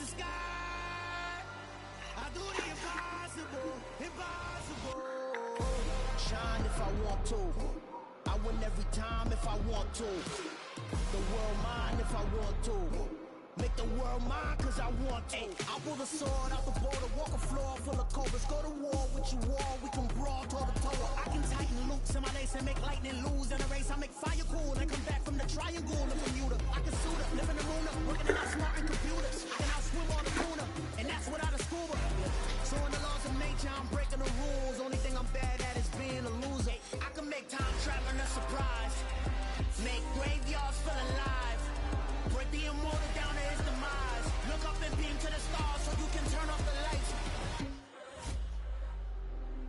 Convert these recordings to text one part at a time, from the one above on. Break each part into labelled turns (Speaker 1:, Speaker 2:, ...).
Speaker 1: the sky. I do the impossible, impossible. Shine if I want to. I win every time if I want to. The world mine if I want to. Make the world mine cause I want to. I pull the sword out the border, walk a floor full of cobras. Go to war with you all, we can brawl toe to toe. I can tighten loops in my lace and make lightning lose in a race. I make fire cool and come back from the triangle in Bermuda. I can suit up, live in the moon up, working in outsmarting computers. I can outswim all the tuna, and that's without a scuba. So in the laws of nature, I'm breaking the rules. Only thing I'm bad at is being a loser. I can make time traveling a surprise. Make graveyards feel alive. Break the immortal down to his demise. Look up and beam to the stars so you can turn off the lights.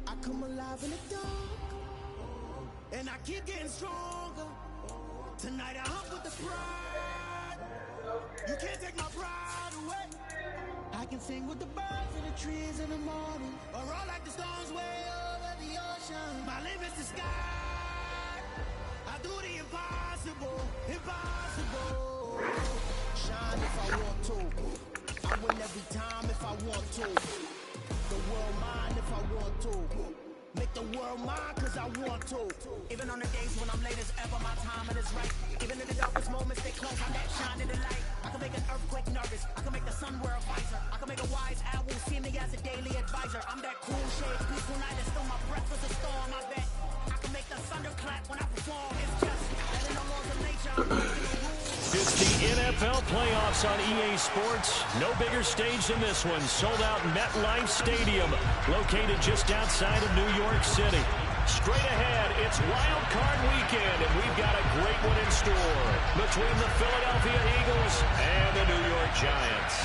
Speaker 1: I come alive in the dark, and I keep getting stronger. Tonight I hunt with the pride. You can't take my pride away. I can sing with the birds and the trees in the morning, or roll like the storms way over the ocean. My limit's the sky. I do the impossible, impossible. Shine if I want to. I win every time if I want to. The world mine if I want to. Make the world mine cause I want to. Even on the days when I'm late as ever, my timing is right. Even in the darkest moments, they close, I'm that shine in the light. I can make an earthquake nervous. I can make the sun wear a visor. I can make a wise owl see me as a daily advisor. I'm that cool shade, peaceful night, and still my breath is a storm, I bet. I can make the thunder clap when I perform. It's just that in the laws of nature, I'm breaking the rules.
Speaker 2: It's the NFL playoffs on EA Sports. No bigger stage than this one. Sold out MetLife Stadium, located just outside of New York City. Straight ahead, it's Wild Card Weekend, and we've got a great one in store between the Philadelphia Eagles and the New York Giants.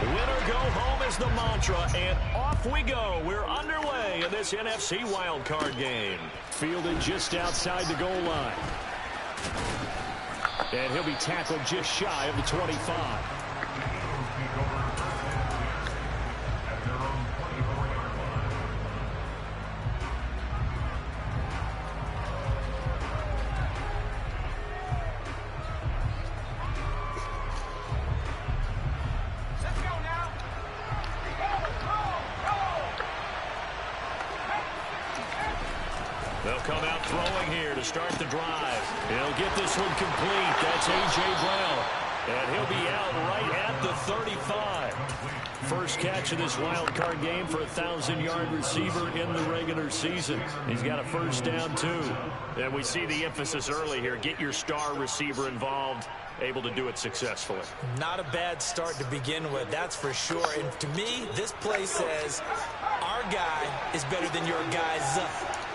Speaker 2: Winner go home is the mantra, and off we go. We're underway in this NFC wildcard game. Fielded just outside the goal line. And he'll be tackled just shy of the 25. They'll come out throwing here to start the drive. He'll get this one complete. That's A.J. Brown. And he'll be out right at the 35. First catch of this wild card game for a 1,000-yard receiver in the regular season. He's got a first down, too. And we see the emphasis early here. Get your star receiver involved. Able to do it successfully.
Speaker 3: Not a bad start to begin with, that's for sure. And to me, this play says our guy is better than your guy's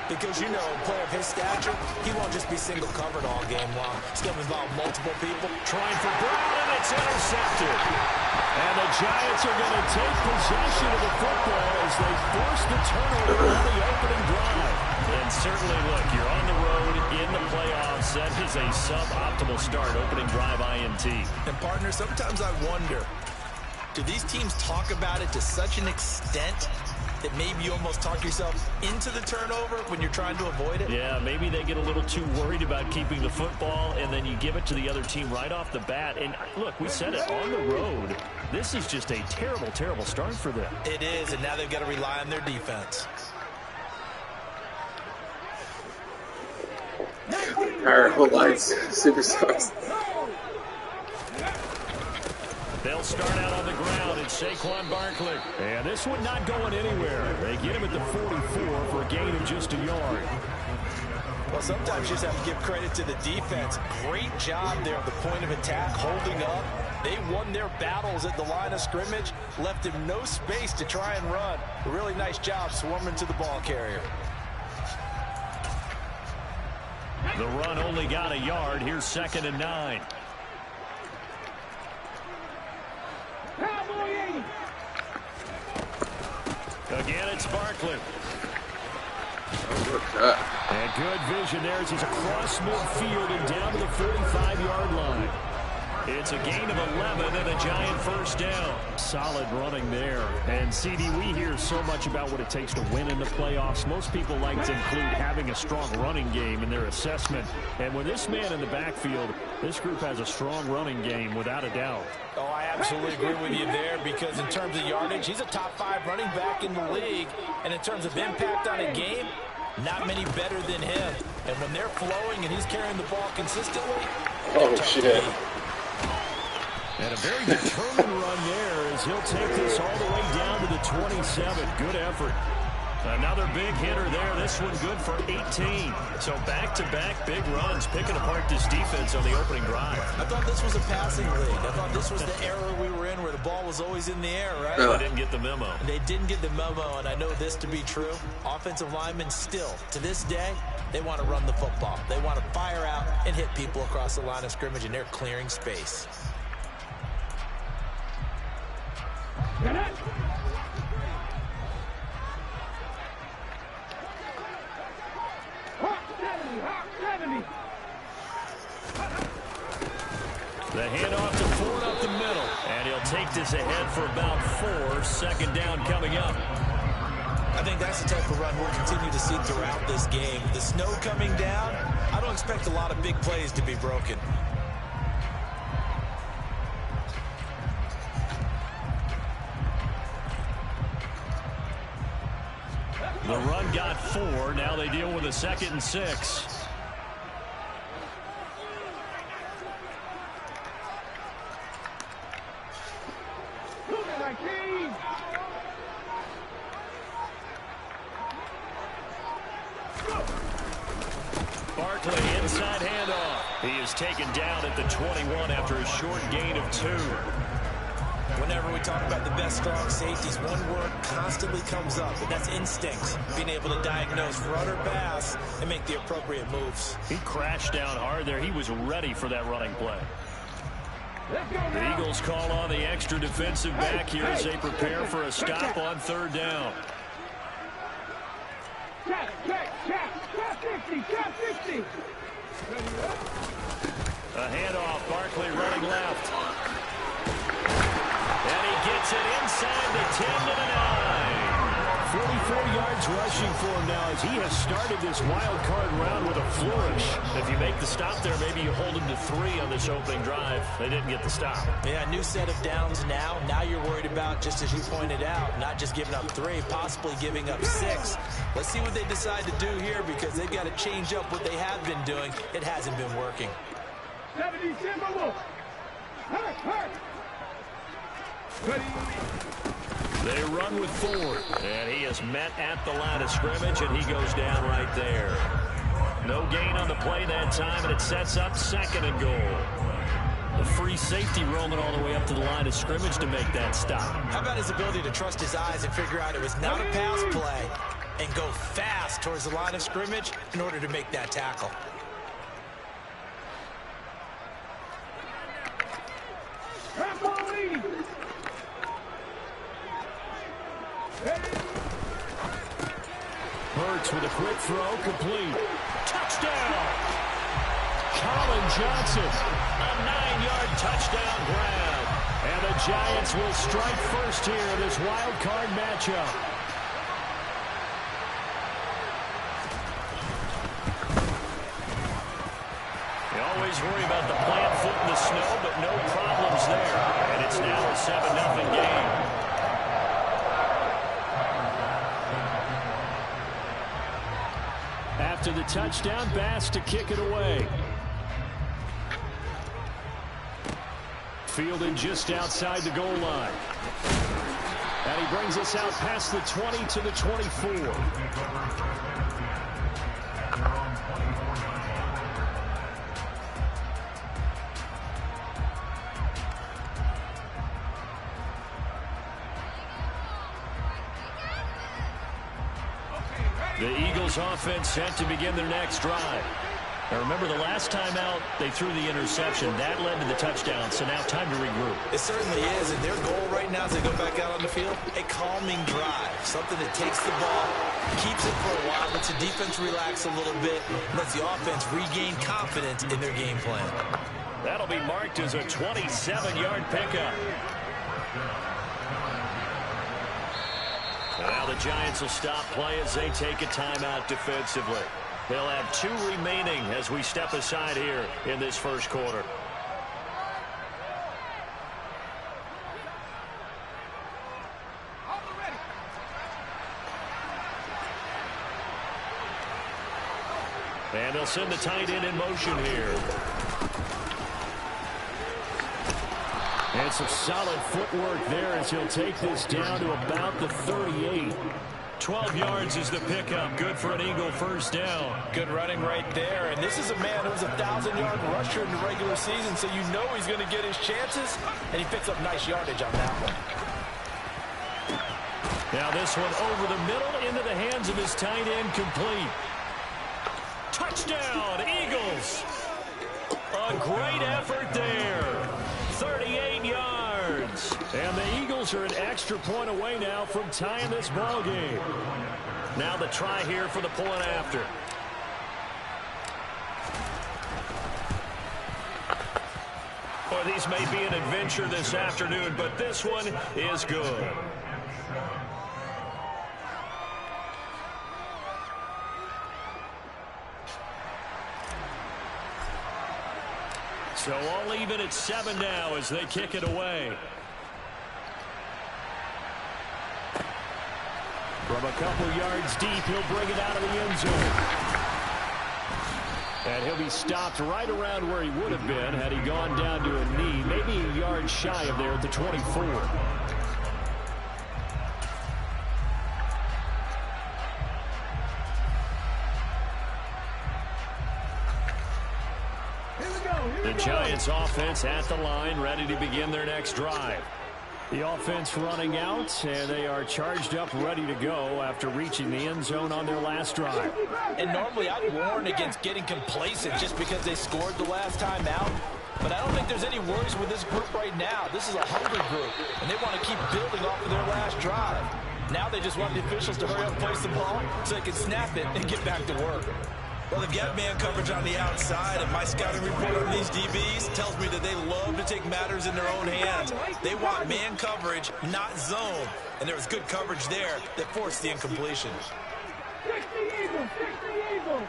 Speaker 3: because, you know, a player of his stature, he won't just be single covered all game long. It's going to involve multiple people.
Speaker 2: Trying for Brown, and it's intercepted. And the Giants are going to take possession of the football as they force the turnover on the opening drive. And certainly, look, you're on the road in the playoffs. That is a suboptimal start, opening drive INT.
Speaker 3: And, partner, sometimes I wonder, do these teams talk about it to such an extent that maybe you almost talk yourself into the turnover when you're trying to avoid it?
Speaker 2: Yeah, maybe they get a little too worried about keeping the football, and then you give it to the other team right off the bat. And, look, we said it, on the road, this is just a terrible, terrible start for them.
Speaker 3: It is, and now they've got to rely on their defense.
Speaker 4: Our whole lives, superstars.
Speaker 2: They'll start out on the ground. It's Saquon Barkley. And this one not going anywhere. They get him at the 44 for a gain of just a yard.
Speaker 3: Well, sometimes you just have to give credit to the defense. Great job there at the point of attack, holding up. They won their battles at the line of scrimmage, left him no space to try and run. A really nice job swarming to the ball carrier.
Speaker 2: The run only got a yard. Here's 2nd and 9. Again, it's Barkley. And good vision there as he's across midfield and down to the 45-yard line. It's a gain of 11 and a giant first down. Solid running there. And, CD, we hear so much about what it takes to win in the playoffs. Most people like to include having a strong running game in their assessment. And with this man in the backfield, this group has a strong running game without a doubt.
Speaker 3: Oh, I absolutely agree with you there, because in terms of yardage, he's a top 5 running back in the league. And in terms of impact on a game, not many better than him. And when they're flowing and he's carrying the ball consistently,
Speaker 4: Oh, shit.
Speaker 2: And a very determined run there as he'll take this all the way down to the 27. Good effort. Another big hitter there. This one good for 18. So back-to-back big runs, picking apart this defense on the opening drive.
Speaker 3: I thought this was a passing league. I thought this was the era we were in where the ball was always in the air, right?
Speaker 2: They didn't get the memo.
Speaker 3: They didn't get the memo, and I know this to be true. Offensive linemen still, to this day, they want to run the football. They want to fire out and hit people across the line of scrimmage, and they're clearing space.
Speaker 2: The handoff to Ford up the middle. And he'll take this ahead for about 4. Second down coming up.
Speaker 3: I think that's the type of run we'll continue to see throughout this game. The snow coming down, I don't expect a lot of big plays to be broken.
Speaker 2: The run got 4. Now they deal with a 2nd and 6. Barkley inside handoff. He is taken down at the 21 after a short gain of 2.
Speaker 3: Whenever we talk about the best strong safeties, one word constantly comes up, and that's instinct. Being able to diagnose run or pass and make the appropriate moves.
Speaker 2: He crashed down hard there. He was ready for that running play. The Eagles call on the extra defensive back here as they prepare for a stop on 3rd down. A handoff, Barkley running left. And he gets it inside the 10 to the 9. 44 yards rushing for him now as he has started this wild card round with a flourish. If you make the stop there, maybe you hold him to 3 on this opening drive. They didn't get the stop.
Speaker 3: Yeah, new set of downs now. Now you're worried about, just as you pointed out, not just giving up 3, possibly giving up 6. Let's see what they decide to do here, because they've got to change up what they have been doing. It hasn't been working.
Speaker 1: 70 Timberwolves.
Speaker 2: They run with Ford, and he is met at the line of scrimmage, and he goes down right there. No gain on the play that time, and it sets up 2nd and goal. The free safety rolling all the way up to the line of scrimmage to make that stop.
Speaker 3: How about his ability to trust his eyes and figure out it was not a pass play and go fast towards the line of scrimmage in order to make that tackle.
Speaker 2: Hurts with a quick throw, complete. Touchdown! Colin Johnson, a 9-yard touchdown grab. And the Giants will strike first here in this wild card matchup. You always worry about the plant foot in the snow, but no problems there. And it's now a 7-0 game. After the touchdown, Bass to kick it away. Fielded just outside the goal line. And he brings us out past the 20 to the 24. The Eagles offense set to begin their next drive. Now remember, the last time out, they threw the interception. That led to the touchdown, so now time to regroup.
Speaker 3: It certainly is, and their goal right now as they go back out on the field, a calming drive. Something that takes the ball, keeps it for a while, lets the defense relax a little bit, lets the offense regain confidence in their game plan.
Speaker 2: That'll be marked as a 27-yard pickup. Now the Giants will stop play as they take a timeout defensively. They'll have 2 remaining as we step aside here in this first quarter. And they'll send the tight end in motion here. And some solid footwork there as he'll take this down to about the 38. 12 yards is the pickup. Good for an Eagle first down.
Speaker 3: Good running right there. And this is a man who's a 1,000-yard rusher in the regular season, so you know he's going to get his chances. And he picks up nice yardage on that one.
Speaker 2: Now this one over the middle into the hands of his tight end, complete. Touchdown, Eagles. A great effort there. 38 yards. And the Eagles are an extra point away now from tying this ball game. Now the try here for the point after. Boy, these may be an adventure this afternoon, but this one is good. So all even at 7 now as they kick it away. From a couple yards deep, he'll bring it out of the end zone. And he'll be stopped right around where he would have been had he gone down to a knee, maybe a yard shy of there at the 24. The Giants offense at the line, ready to begin their next drive. The offense running out, and they are charged up, ready to go after reaching the end zone on their last drive.
Speaker 3: And normally I'd warn against getting complacent just because they scored the last time out. But I don't think there's any worries with this group right now. This is a hungry group, and they want to keep building off of their last drive. Now they just want the officials to hurry up and place the ball so they can snap it and get back to work.
Speaker 5: Well, they've got man coverage on the outside, and my scouting report on these DBs tells me that they love to take matters in their own hands. They want man coverage, not zone. And there was good coverage there that forced the incompletion.
Speaker 6: 60 Eagles, 60 Eagles.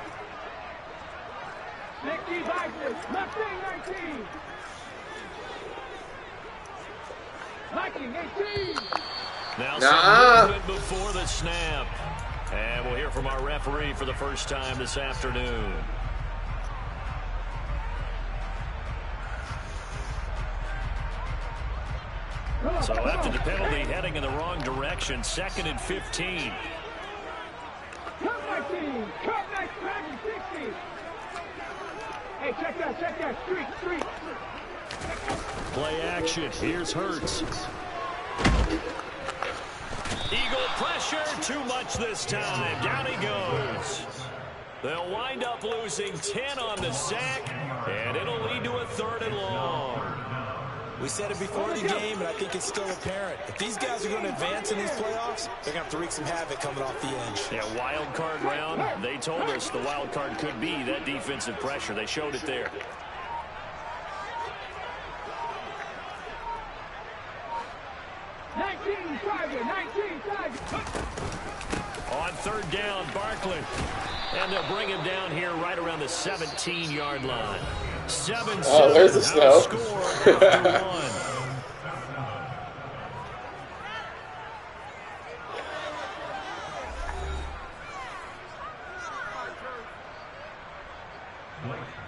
Speaker 6: 60 Vikings, left wing 19. Viking 18.
Speaker 2: Now some movement before the snap. And we'll hear from our referee for the first time this afternoon. So after the penalty, heading in the wrong direction, 2nd and 15.
Speaker 6: Cut my team. Cut next 60. Hey, check that. Street.
Speaker 2: Play action. Here's Hurts. Eagle pressure, too much this time. Down he goes. They'll wind up losing 10 on the sack, and it'll lead to a 3rd and long.
Speaker 5: We said it before the game, and I think it's still apparent. If these guys are going to advance in these playoffs, they're going to have to wreak some havoc coming off the edge.
Speaker 2: Yeah, wild card round. They told us the wild card could be that defensive pressure. They showed it there. On 3rd down, Barkley. And they'll bring him down here right around the 17-yard line. 7-7.
Speaker 4: Oh, there's the snow.
Speaker 2: Score after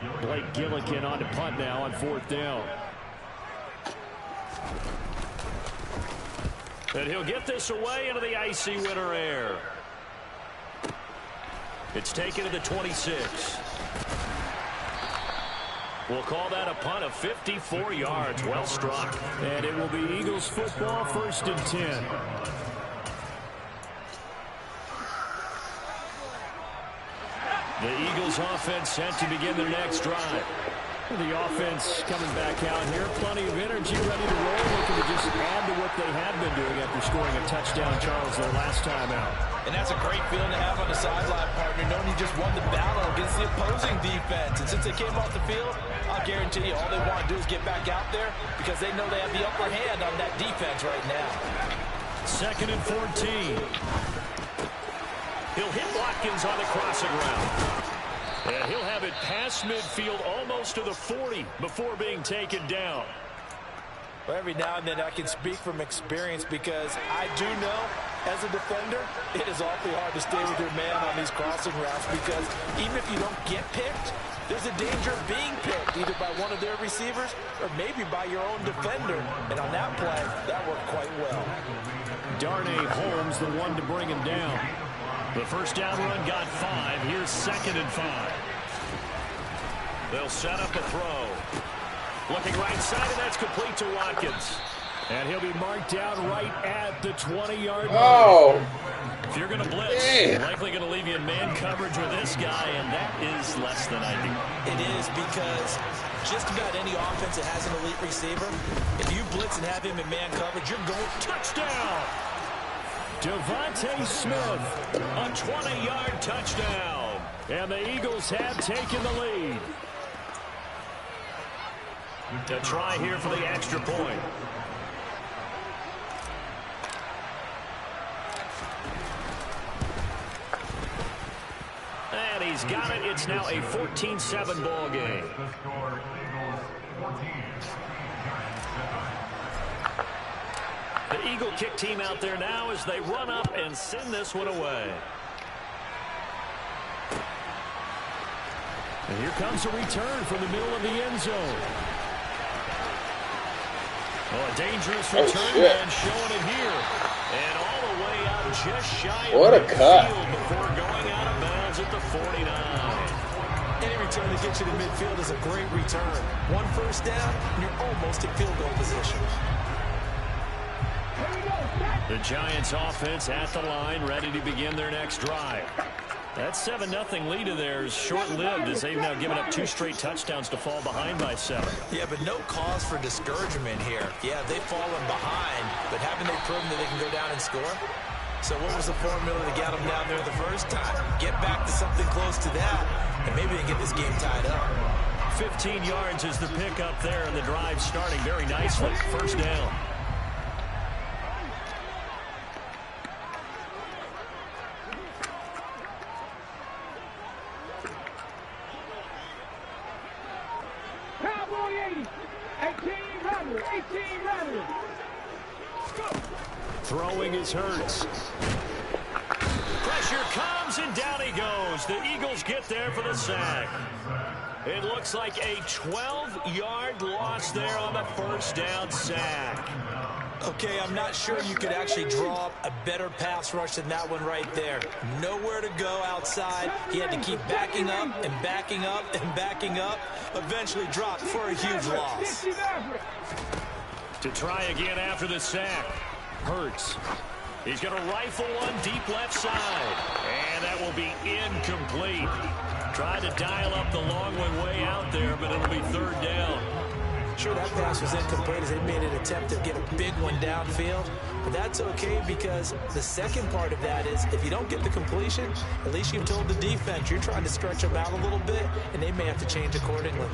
Speaker 2: 1. Blake Gillikin on to punt now on 4th down. And he'll get this away into the icy winter air. It's taken to the 26. We'll call that a punt of 54 yards. Well struck. And it will be Eagles football, 1st and 10. The Eagles offense set to begin their next drive. The offense coming back out here. Plenty of energy, ready to roll. Looking to just add to what they have been doing after scoring a touchdown, Charles, their last time out.
Speaker 5: And that's a great feeling to have on the sideline, partner, knowing you just won the battle against the opposing defense. And since they came off the field, I'll guarantee you all they want to do is get back out there because they know they have the upper hand on that defense right now.
Speaker 2: 2nd and 14. He'll hit Watkins on the crossing route. And he'll have it past midfield almost to the 40 before being taken down.
Speaker 5: Well, every now and then I can speak from experience because I do know as a defender it is awfully hard to stay with your man on these crossing routes because even if you don't get picked, there's a danger of being picked either by one of their receivers or maybe by your own defender. And on that play, that worked quite well.
Speaker 2: Darnay Holmes, the one to bring him down. The first down run got 5. Here's 2nd and 5. They'll set up a throw. Looking right side, and that's complete to Watkins. And he'll be marked down right at the 20-yard line.
Speaker 4: Oh!
Speaker 2: If you're going to blitz, likely going to leave you in man coverage with this guy, and that is less than ideal.
Speaker 5: It is because just about any offense that has an elite receiver, if you blitz and have him in man coverage, you're going
Speaker 2: touchdown. Devontae Smith, a 20-yard touchdown. And the Eagles have taken the lead. To try here for the extra point. And he's got it. It's now a 14-7 ball game. The Eagle kick team out there now as they run up and send this one away. And here comes a return from the middle of the end zone. Oh, a dangerous return and showing it here. And all the way out just shy of the field before going out of bounds at the 49.
Speaker 5: Any return that gets you to midfield is a great return. One first down, and you're almost in field goal position.
Speaker 2: The Giants offense at the line, ready to begin their next drive. That 7-0 lead of theirs short-lived as they've now given up 2 straight touchdowns to fall behind by 7.
Speaker 5: Yeah, but no cause for discouragement here. Yeah, they've fallen behind, but haven't they proven that they can go down and score? So what was the formula to get them down there the first time? Get back to something close to that, and maybe they can get this game tied up.
Speaker 2: 15 yards is the pickup there, and the drive starting very nicely. First down. Throwing is Hurts. Pressure comes, and down he goes. The Eagles get there for the sack. It looks like a 12-yard loss there on the first down sack.
Speaker 5: Okay, I'm not sure you could actually draw up a better pass rush than that one right there. Nowhere to go outside. He had to keep backing up and backing up and backing up. Eventually dropped for a huge loss.
Speaker 2: To try again after the sack. Hurts. He's going to rifle one deep left side. And that will be incomplete. Tried to dial up the long one way out there, but it'll be third down.
Speaker 5: Sure, that pass was incomplete as they made an attempt to get a big one downfield. But that's okay because the second part of that is if you don't get the completion, at least you've told the defense you're trying to stretch them out a little bit, and they may have to change accordingly.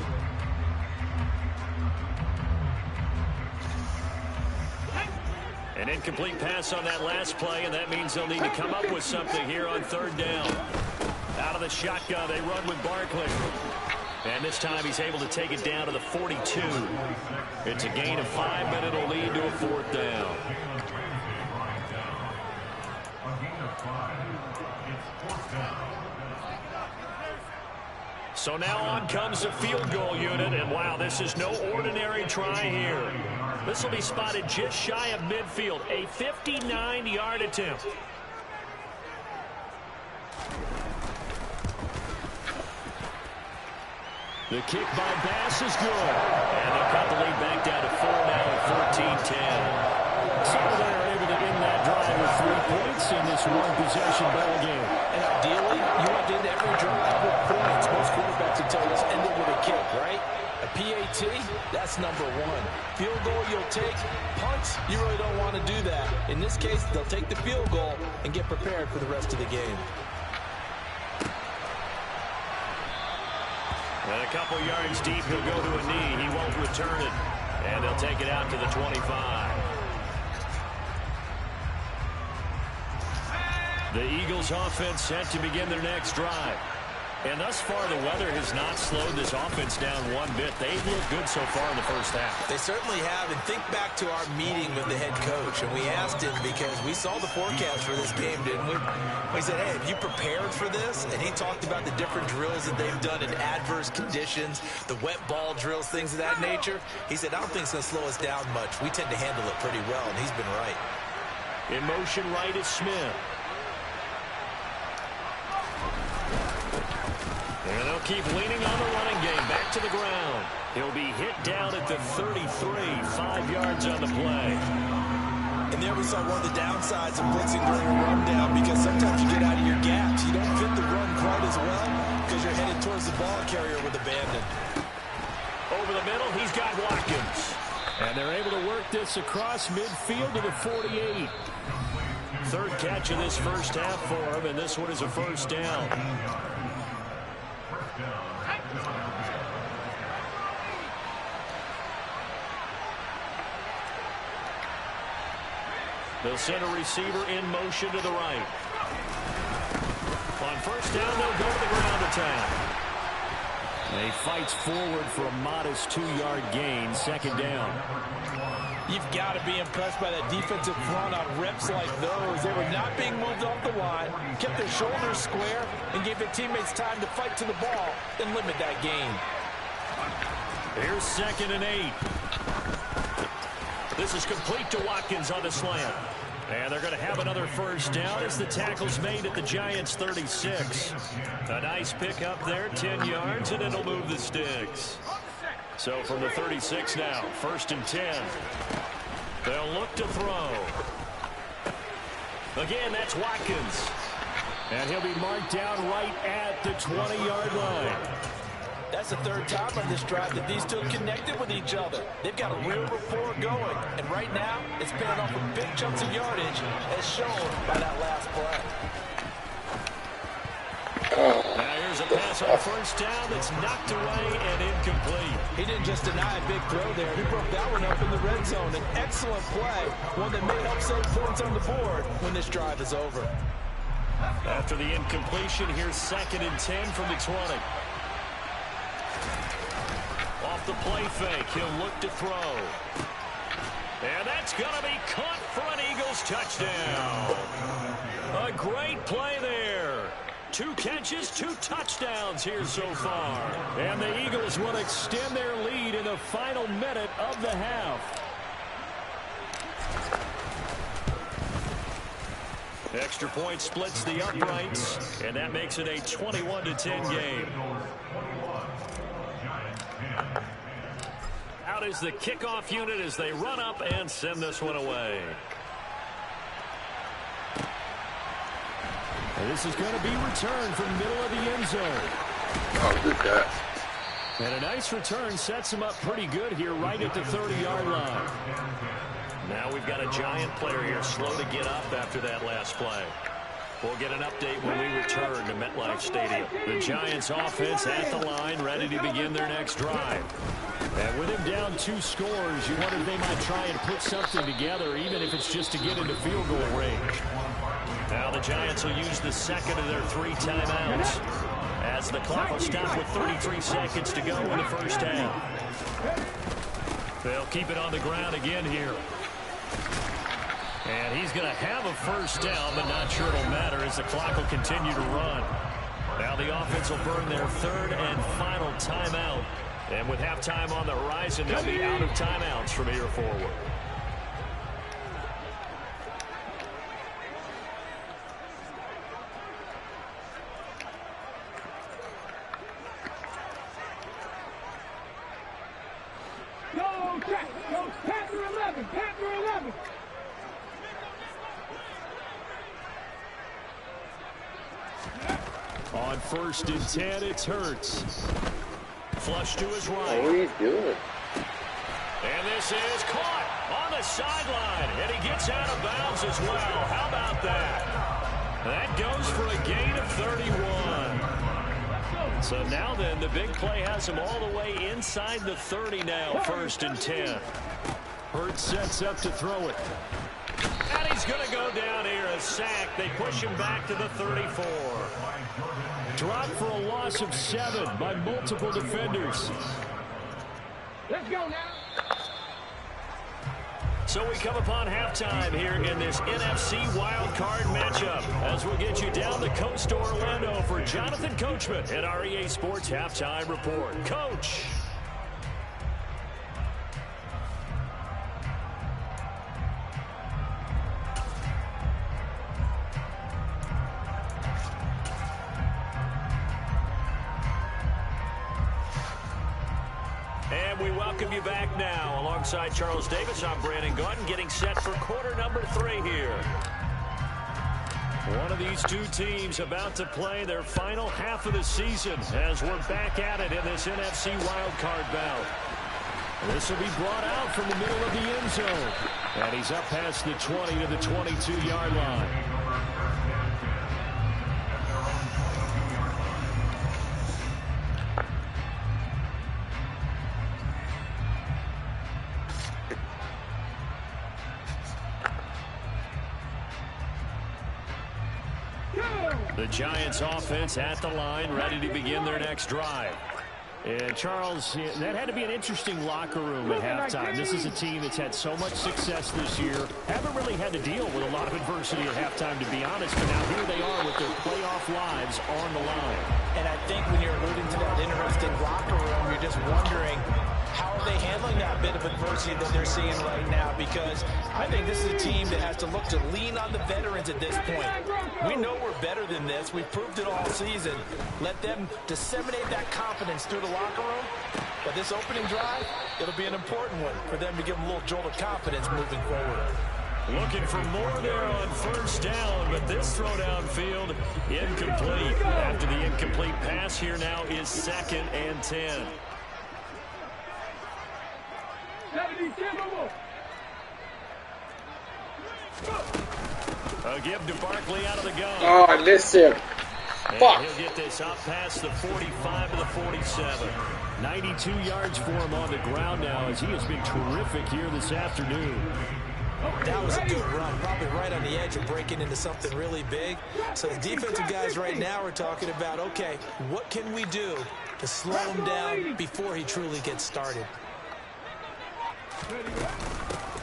Speaker 2: An incomplete pass on that last play, and that means they'll need to come up with something here on third down. Out of the shotgun, they run with Barkley. And this time he's able to take it down to the 42. It's a gain of 5, but it'll lead to a fourth down. So now on comes the field goal unit, and wow, this is no ordinary try here. This will be spotted just shy of midfield, a 59-yard attempt. The kick by Bass is good. And they'll cut the lead back down to 4 now at 14-10. So they're able to end that drive with 3 points in this one-possession ball game.
Speaker 5: And ideally, you want to end every drive with points. Most quarterbacks would tell us end it with a kick, right? A PAT, that's number one. Field goal you'll take, punts, you really don't want to do that. In this case, they'll take the field goal and get prepared for the rest of the game.
Speaker 2: And a couple yards deep, he'll go to a knee. He won't return it. And they'll take it out to the 25. The Eagles offense set to begin their next drive. And thus far, the weather has not slowed this offense down one bit. They've looked good so far in the first half.
Speaker 5: They certainly have. And think back to our meeting with the head coach. And we asked him because we saw the forecast for this game, didn't we? We said, hey, have you prepared for this? And he talked about the different drills that they've done in adverse conditions, the wet ball drills, things of that nature. He said, I don't think it's going to slow us down much. We tend to handle it pretty well, and he's been right.
Speaker 2: In motion right is Smith. And they'll keep leaning on the running game. Back to the ground. He'll be hit down at the 33. 5 yards on the play.
Speaker 5: And there we saw one of the downsides of blitzing during a rundown, because sometimes you get out of your gaps. You don't fit the run quite as well because you're headed towards the ball carrier with abandon.
Speaker 2: Over the middle, he's got Watkins. And they're able to work this across midfield to the 48. Third catch of this first half for him, and this one is a first down. They'll send a receiver in motion to the right. On first down, they'll go to the ground attack. And he fights forward for a modest 2-yard gain, second down.
Speaker 5: You've got to be impressed by that defensive front on reps like those. They were not being moved off the line, kept their shoulders square, and gave their teammates time to fight to the ball and limit that gain.
Speaker 2: Here's 2nd and 8. This is complete to Watkins on the slant. And they're going to have another first down as the tackle's made at the Giants' 36. A nice pickup there, 10 yards, and it'll move the sticks. So from the 36 now, 1st and 10. They'll look to throw. Again, that's Watkins. And he'll be marked down right at the 20-yard line.
Speaker 5: That's the third time on this drive that these two connected with each other. They've got a real rapport going. And right now, it's paying off with big chunks of yardage, as shown by that last play.
Speaker 2: Now here's a pass on first down that's knocked away and incomplete.
Speaker 5: He didn't just deny a big throw there. He broke that one up in the red zone. An excellent play, one that may help save points on the board when this drive is over.
Speaker 2: After the incompletion, here's 2nd and 10 from the 20. Off the play fake, he'll look to throw. And that's going to be caught for an Eagles touchdown. A great play there. 2 catches, 2 touchdowns here so far. And the Eagles will extend their lead in the final minute of the half. Extra point splits the uprights, and that makes it a 21-10 game. Out is the kickoff unit as they run up and send this one away. And this is going to be returned from the middle of the end zone.
Speaker 4: Oh, good catch.
Speaker 2: And a nice return sets him up pretty good here right at the 30-yard line. Now we've got a Giant player here slow to get up after that last play. We'll get an update when we return to MetLife Stadium. The Giants offense at the line, ready to begin their next drive. And with him down 2 scores, you wonder if they might try and put something together, even if it's just to get into field goal range. Now the Giants will use the second of their 3 timeouts, as the clock will stop with 33 seconds to go in the first half. They'll keep it on the ground again here. And he's going to have a first down, but not sure it'll matter as the clock will continue to run. Now the offense will burn their 3rd and final timeout. And with halftime on the horizon, they'll be out of timeouts from here forward.
Speaker 6: Go, Jack! Go, Panther 11! Panther 11!
Speaker 2: On 1st and 10, it's Hurts. flush to his right.
Speaker 4: What are you doing?
Speaker 2: And this is caught on the sideline, and he gets out of bounds as well. How about that? That goes for a gain of 31. So now then, the big play has him all the way inside the 30 now, 1st and 10. Hurts sets up to throw it. And he's going to go down here, a sack. They push him back to the 34. Dropped for a loss of 7 by multiple defenders.
Speaker 6: Let's go now.
Speaker 2: So we come upon halftime here in this NFC wildcard matchup as we'll get you down the coast to Orlando for Jonathan Coachman at our EA Sports Halftime Report. Coach. And we welcome you back now. Alongside Charles Davis, I'm Brandon Gunn, getting set for quarter number 3 here. One of these two teams about to play their final half of the season as we're back at it in this NFC wildcard bout. This will be brought out from the middle of the end zone. And he's up past the 20 to the 22-yard line. The Giants offense at the line, ready to begin their next drive. And Charles, that had to be an interesting locker room at halftime. This is a team that's had so much success this year. Haven't really had to deal with a lot of adversity at halftime, to be honest. But now here they are with their playoff lives on the line.
Speaker 3: And I think when you're alluding to that interesting locker room, you're just wondering, how are they handling that bit of adversity that they're seeing right now? Because I think this is a team that has to look to lean on the veterans at this point. We know we're better than this. We've proved it all season. Let them disseminate that confidence through the locker room. But this opening drive, it'll be an important one for them to give them a little jolt of confidence moving forward.
Speaker 2: Looking for more there on 1st down, but this throw downfield incomplete. After the incomplete pass, here now is 2nd and 10. A give to Barkley out of the gun.
Speaker 4: Oh, I missed him.
Speaker 2: And
Speaker 4: Fuck.
Speaker 2: he'll get this up past the 45 to the 47. 92 yards for him on the ground now as he has been terrific here this afternoon.
Speaker 3: That was a good run, probably right on the edge of breaking into something really big. So the defensive guys right now are talking about, okay, what can we do to slow him down before he truly gets started?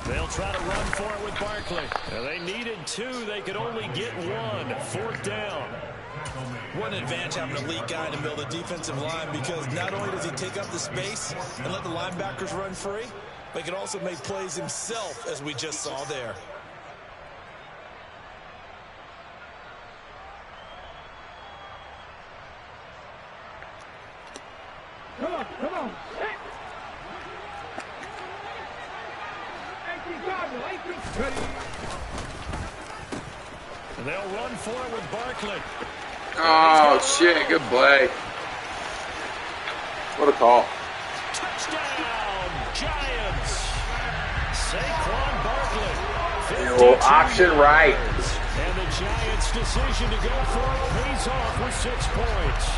Speaker 2: They'll try to run for it with Barkley. They needed 2. They could only get 1. 4th down.
Speaker 5: What an advantage having an elite guy in the middle of the defensive line, because not only does he take up the space and let the linebackers run free, but he can also make plays himself, as we just saw there.
Speaker 6: Come on, come on. Hey.
Speaker 2: And they'll run for it with Barkley.
Speaker 4: Oh, shit. Good play. What a call.
Speaker 2: Touchdown, Giants. Saquon Barkley.
Speaker 4: Yo, option right.
Speaker 2: And the Giants' decision to go for it pays off with 6 points.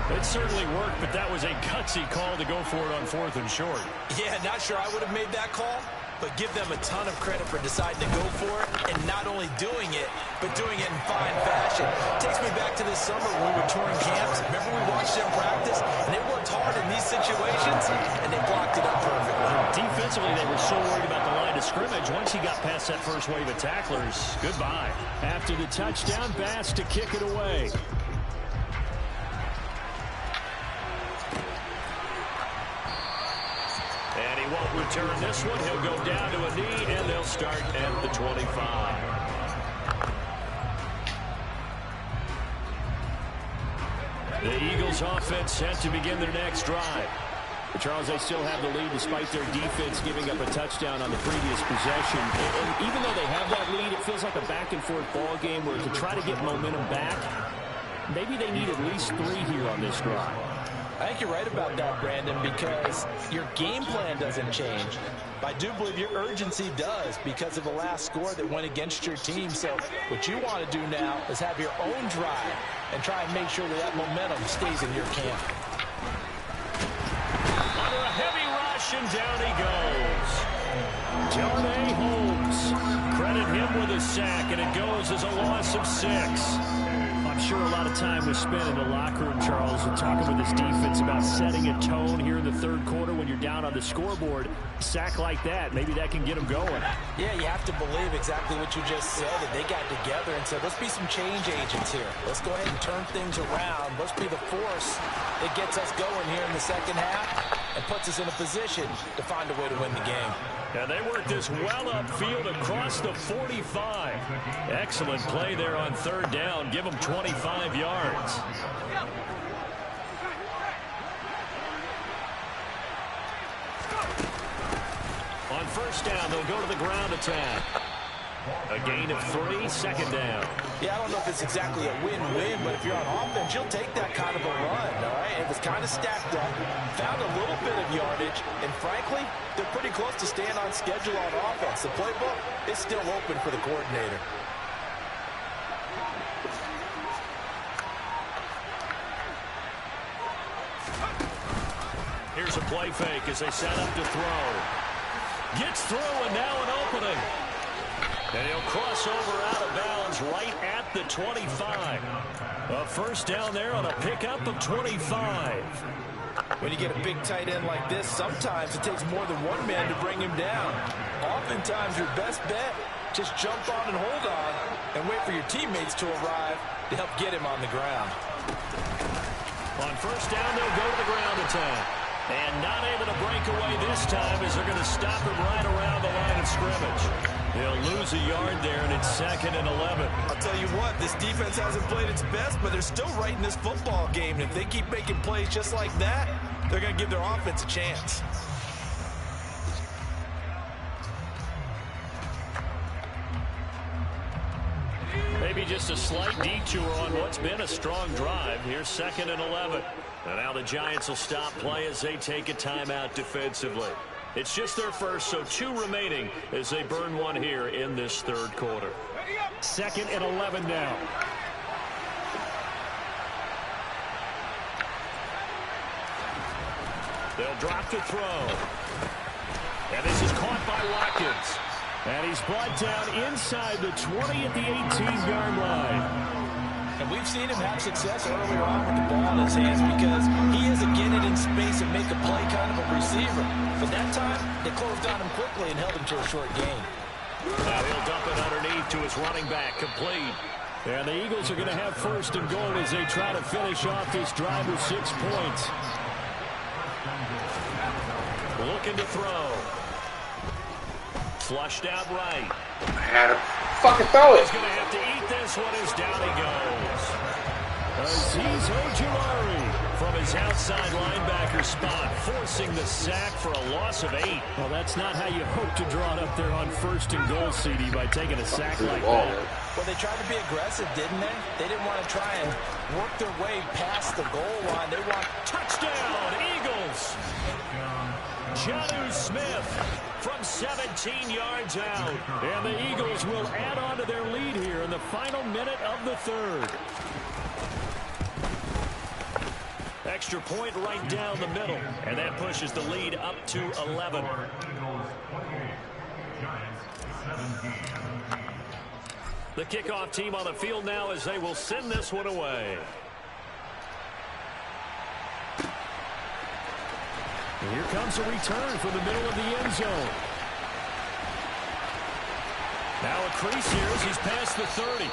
Speaker 2: It certainly worked, but that was a gutsy call to go for it on 4th and short.
Speaker 5: Yeah, not sure I would have made that call, but give them a ton of credit for deciding to go for it, and not only doing it, but doing it in fine fashion. It takes me back to this summer when we were touring camps. Remember we watched them practice, and they worked hard in these situations, and they blocked it up perfectly.
Speaker 2: Defensively, they were so worried about the line of scrimmage. Once he got past that first wave of tacklers, goodbye. After the touchdown, Bass to kick it away. And he won't return this one. He'll go down to a knee, and they'll start at the 25. The Eagles offense set to begin their next drive. But Charles, they still have the lead despite their defense giving up a touchdown on the previous possession. And even though they have that lead, it feels like a back-and-forth ball game where to try to get momentum back, maybe they need at least 3 here on this drive.
Speaker 3: I think you're right about that, Brandon, because your game plan doesn't change. I do believe your urgency does because of the last score that went against your team. So what you want to do now is have your own drive and try and make sure that that momentum stays in your camp.
Speaker 2: Under a heavy rush, and down he goes. Darnay Holmes. Credit him with a sack, and it goes as a loss of 6. I'm sure a lot of time was spent in the locker room, Charles, and talking with his defense about setting a tone here in the third quarter when you're down on the scoreboard. A sack like that, maybe that can get them going.
Speaker 3: Yeah, you have to believe exactly what you just said, that they got together and said, let's be some change agents here. Let's go ahead and turn things around. Let's be the force that gets us going here in the second half and puts us in a position to find a way to win the game.
Speaker 2: And they work this well upfield across the 45. Excellent play there on third down. Give them 25 yards. On first down, they'll go to the ground attack. A gain of 3, second down.
Speaker 3: Yeah, I don't know if it's exactly a win-win, but if you're on offense, you'll take that kind of a run, all right? It was kind of stacked up, found a little bit of yardage, and frankly, they're pretty close to staying on schedule on offense. The playbook is still open for the coordinator.
Speaker 2: Here's a play fake as they set up to throw. Gets through, and now an opening. And he'll cross over out of bounds right at the 25. A first down there on a pickup of 25.
Speaker 3: When you get a big tight end like this, sometimes it takes more than one man to bring him down. Oftentimes, your best bet, just jump on and hold on and wait for your teammates to arrive to help get him on the ground.
Speaker 2: On first down, they'll go to the ground attack. And not able to break away this time as they're going to stop him right around the line of scrimmage. They'll lose a yard there, and it's 2nd and 11.
Speaker 5: I'll tell you what, this defense hasn't played its best, but they're still right in this football game. And if they keep making plays just like that, they're going to give their offense a chance.
Speaker 2: Maybe just a slight detour on what's been a strong drive. Here's 2nd and 11. And now the Giants will stop play as they take a timeout defensively. It's just their first, so 2 remaining as they burn one here in this third quarter. 2nd and 11 now. They'll drop to throw. And this is caught by Watkins. And he's brought down inside the 20 at the 18-yard line.
Speaker 3: And we've seen him have success earlier on with the ball in his hands because he is a get it in space and make a play kind of a receiver. But that time, they closed on him quickly and held him to a short gain.
Speaker 2: Now he'll dump it underneath to his running back, complete. And the Eagles are going to have first and goal as they try to finish off this drive with 6 points. Looking to throw. Flushed out right.
Speaker 4: Had to fucking throw it.
Speaker 2: He's going to have to eat this one as down he goes. Azeez Ojulari from his outside linebacker spot, forcing the sack for a loss of 8. Well, that's not how you hope to draw it up there on first and goal, CD, by taking a sack like that.
Speaker 3: Well, they tried to be aggressive, didn't they? They didn't want to try and work their way past the goal line. They want
Speaker 2: touchdown, Eagles. Jonnu Smith from 17 yards out. And the Eagles will add on to their lead here in the final minute of the third. Extra point right down the middle. And that pushes the lead up to 11. The kickoff team on the field now as they will send this one away. And here comes a return from the middle of the end zone. Now a crease here as he's past the 30.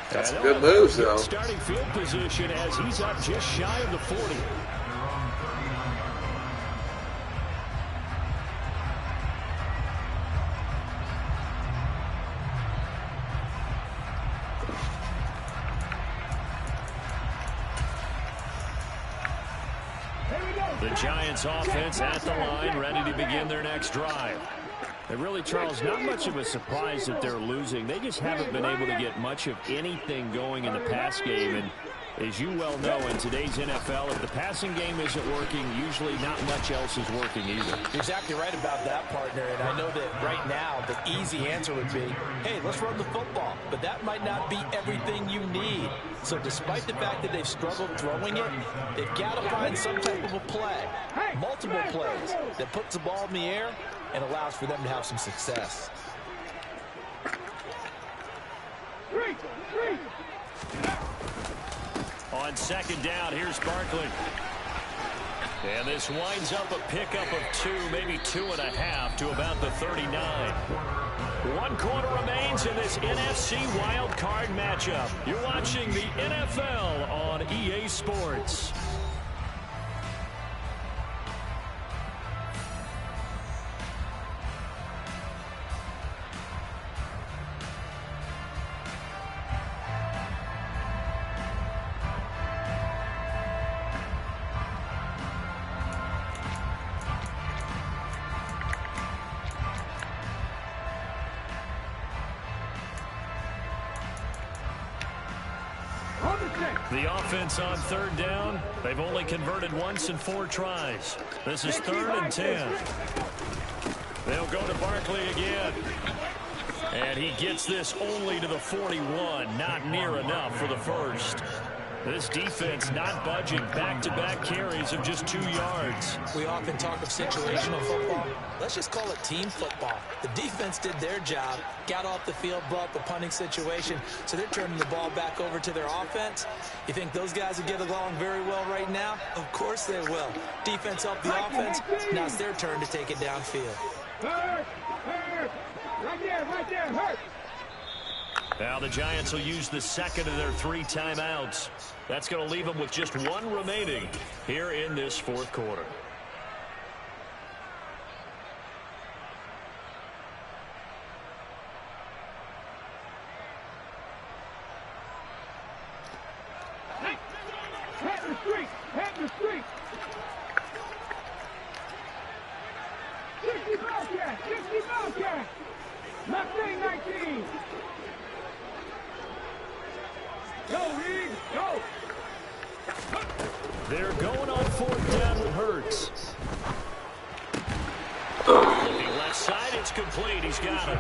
Speaker 4: That's a good move, though.
Speaker 2: Starting field position as he's up just shy of the 40. The Giants offense at the line, ready to begin their next drive. And really, Charles, not much of a surprise that they're losing. They just haven't been able to get much of anything going in the pass game. And As you well know, in today's NFL, if the passing game isn't working, usually not much else is working either.
Speaker 5: You're exactly right about that, partner. And I know that right now the easy answer would be, hey, let's run the football. But that might not be everything you need. So despite the fact that they've struggled throwing it, they've got to find some type of a play, multiple plays, that puts the ball in the air and allows for them to have some success.
Speaker 2: On second down, here's Barkley. And this winds up a pickup of 2, maybe 2.5 to about the 39. 1 quarter remains in this NFC wild card matchup. You're watching the NFL on EA Sports. The offense on third down, they've only converted once in 4 tries. This is 3rd and 10. They'll go to Barkley again. And he gets this only to the 41, not near enough for the first. This defense not budging, back-to-back carries of just 2 yards.
Speaker 5: We often talk of situational football. Let's just call it team football. The defense did their job, got off the field, brought up a punting situation, so they're turning the ball back over to their offense. You think those guys will get along very well right now? Of course they will. Defense helped the offense. Now it's their turn to take it downfield.
Speaker 6: Hurt! Right there, hurt!
Speaker 2: Now the Giants will use the second of their 3 timeouts. That's going to leave them with just 1 remaining here in this 4th quarter.
Speaker 6: Hit the street! 60 Bobcat! Mustang 19! Go, Reed, go!
Speaker 2: They're going on 4th down with Hurts. Looking left side, it's complete. He's got it.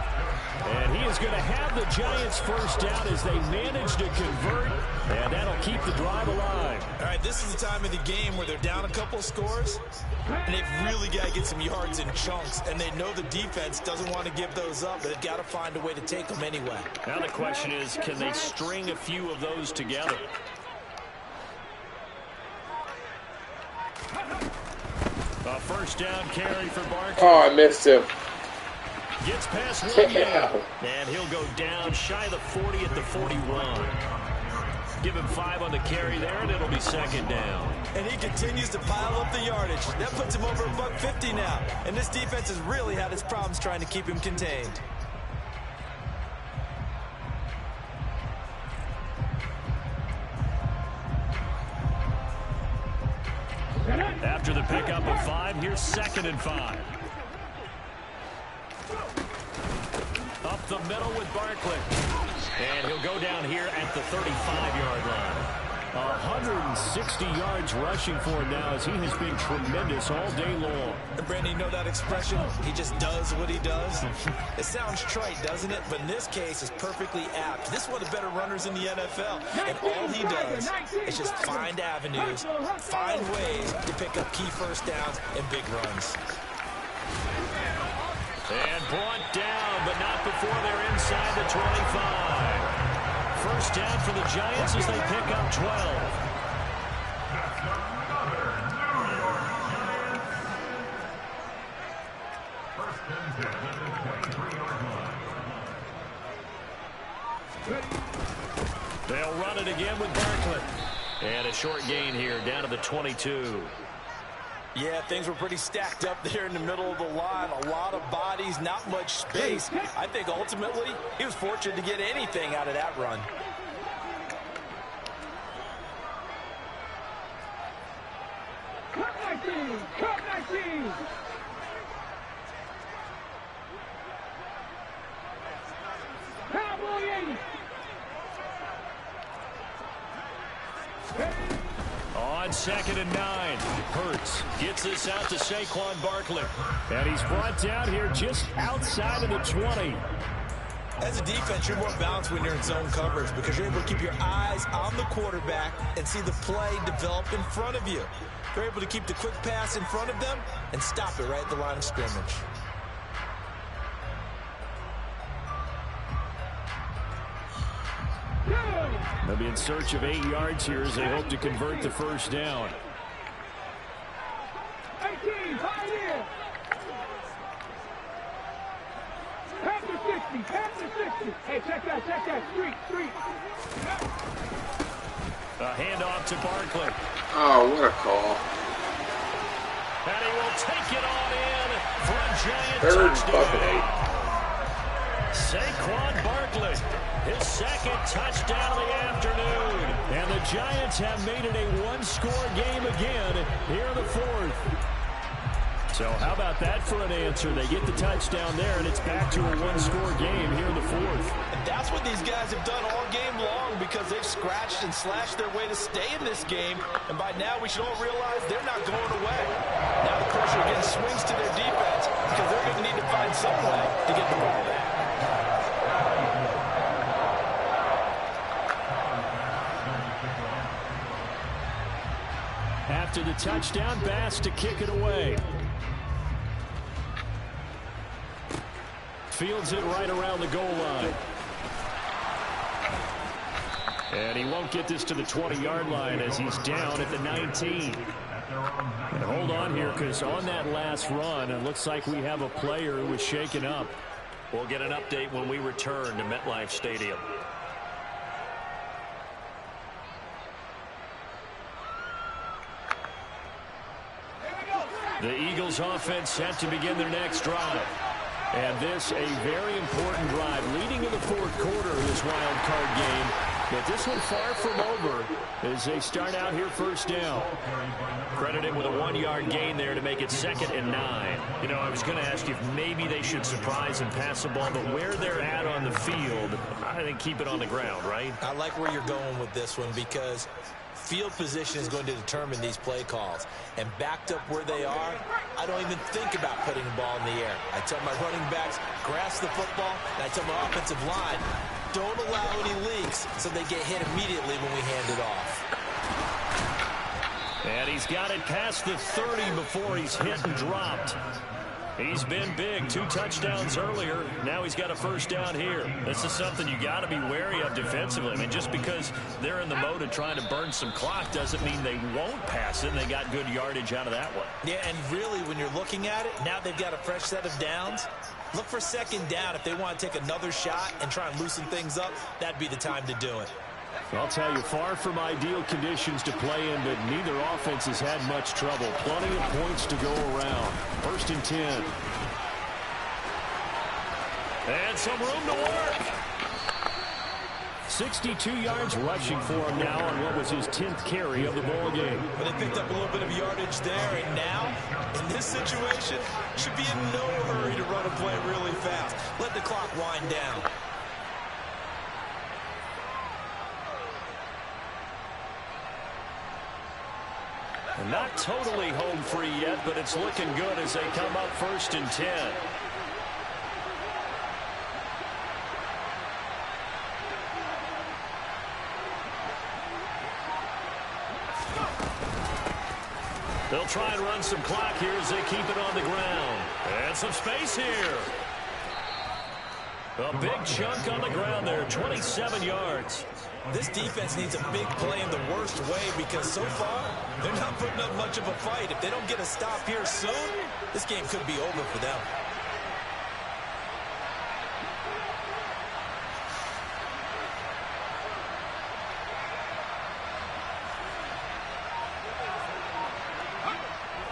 Speaker 2: And he is going to have the Giants first down as they manage to convert, and that'll keep the drive alive.
Speaker 5: All right, this is the time of the game where they're down a couple of scores, and they've really got to get some yards in chunks, and they know the defense doesn't want to give those up, but they've got to find a way to take them anyway.
Speaker 2: Now the question is, can they string a few of those together? A first down carry for Barkley.
Speaker 4: Oh, I missed him.
Speaker 2: Gets past 1 yard, and he'll go down shy of the 40 at the 41. Give him 5 on the carry there, and it'll be second down.
Speaker 5: And he continues to pile up the yardage. That puts him over $150 now. And this defense has really had its problems trying to keep him contained.
Speaker 2: After the pickup of 5, here's 2nd and 5. Up the middle with Barkley. And he'll go down here at the 35-yard line. 160 yards rushing for him now as he has been tremendous all day long.
Speaker 5: And Brandon, you know that expression? He just does what he does. It sounds trite, doesn't it? But in this case, it's perfectly apt. This is one of the better runners in the NFL. And all he does is just find avenues, find ways to pick up key first downs and big runs.
Speaker 2: And brought down, but not before they're inside the 25. First down for the Giants as they pick up 12. They'll run it again with Barkley. And a short gain here down to the 22.
Speaker 5: Yeah, things were pretty stacked up there in the middle of the line. A lot of bodies, not much space. I think ultimately he was fortunate to get anything out of that run.
Speaker 6: Cut 19! Cut 19! Cowboy 80!
Speaker 2: on 2nd and 9. Hurts gets this out to Saquon Barkley. And he's brought down here just outside of the 20.
Speaker 5: As a defense, you're more balanced when you're in zone coverage because you're able to keep your eyes on the quarterback and see the play develop in front of you. You're able to keep the quick pass in front of them and stop it right at the line of scrimmage.
Speaker 2: They'll be in search of 8 yards here as they hope to convert the first down.
Speaker 6: 18, pioneer. Panther 60, Panther 60. Hey, check that, street.
Speaker 2: A handoff to Barkley.
Speaker 4: Oh, what a call.
Speaker 2: And he will take it on in for a giant
Speaker 4: Third
Speaker 2: touchdown. Saquon Barkley, his second touchdown of the afternoon. And the Giants have made it a one-score game again here in the fourth. So how about that for an answer? They get the touchdown there, and it's back to a one-score game here in the fourth.
Speaker 5: And that's what these guys have done all game long because they've scratched and slashed their way to stay in this game. And by now, we should all realize they're not going away. Now the pressure again swings to their defense because they're going to need to find some way to get the ball back.
Speaker 2: After the touchdown, Bass to kick it away. Fields it right around the goal line. And he won't get this to the 20-yard line as he's down at the 19. And hold on here because on that last run, it looks like we have a player who was shaken up. We'll get an update when we return to MetLife Stadium. The Eagles offense set to begin their next drive. And this a very important drive leading in the fourth quarter of this wild card game. But this one far from over as they start out here first down. Credited with a 1-yard gain there to make it 2nd and 9. You know, I was going to ask you if maybe they should surprise and pass the ball, but where they're at on the field, I think keep it on the ground, right?
Speaker 5: I like where you're going with this one because field position is going to determine these play calls. And backed up where they are, I don't even think about putting the ball in the air. I tell my running backs, grasp the football, and I tell my offensive line, don't allow any leaks so they get hit immediately when we hand it off.
Speaker 2: And he's got it past the 30 before he's hit and dropped. He's been big. 2 touchdowns earlier. Now he's got a first down here. This is something you got to be wary of defensively. I mean, just because they're in the mode of trying to burn some clock doesn't mean they won't pass it. And they got good yardage out of that one.
Speaker 5: Yeah, and really, when you're looking at it, now they've got a fresh set of downs. Look for 2nd down. If they want to take another shot and try and loosen things up, that'd be the time to do it.
Speaker 2: I'll tell you, far from ideal conditions to play in, but neither offense has had much trouble. Plenty of points to go around. 1st and 10. And some room to work. 62 yards rushing for him now on what was his 10th carry of the ball game.
Speaker 5: But they picked up a little bit of yardage there, and now, in this situation, should be in no hurry to run a play really fast. Let the clock wind down.
Speaker 2: Not totally home free yet, but it's looking good as they come up 1st and 10. They'll try and run some clock here as they keep it on the ground. And some space here. A big chunk on the ground there, 27 yards.
Speaker 5: This defense needs a big play in the worst way because so far, they're not putting up much of a fight. If they don't get a stop here soon, this game could be over for them.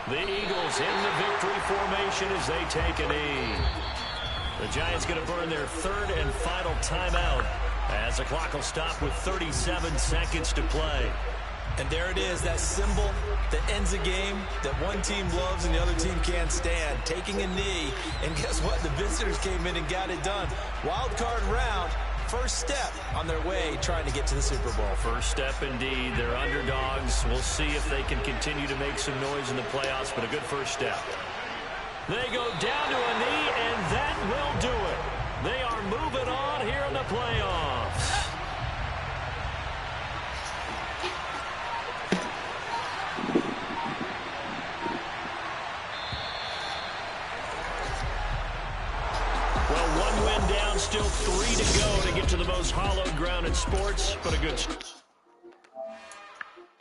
Speaker 2: The Eagles in the victory formation as they take a knee. The Giants going to burn their 3rd and final timeout as the clock will stop with 37 seconds to play.
Speaker 5: And there it is, that symbol that ends a game that one team loves and the other team can't stand. Taking a knee, and guess what? The visitors came in and got it done. Wild card round, first step on their way trying to get to the Super Bowl.
Speaker 2: First step indeed. They're underdogs. We'll see if they can continue to make some noise in the playoffs, but a good first step. They go down to a knee, and that will do it. They are moving on here in the playoffs. Well, one win down, still 3 to go to get to the most hallowed ground in sports, but a good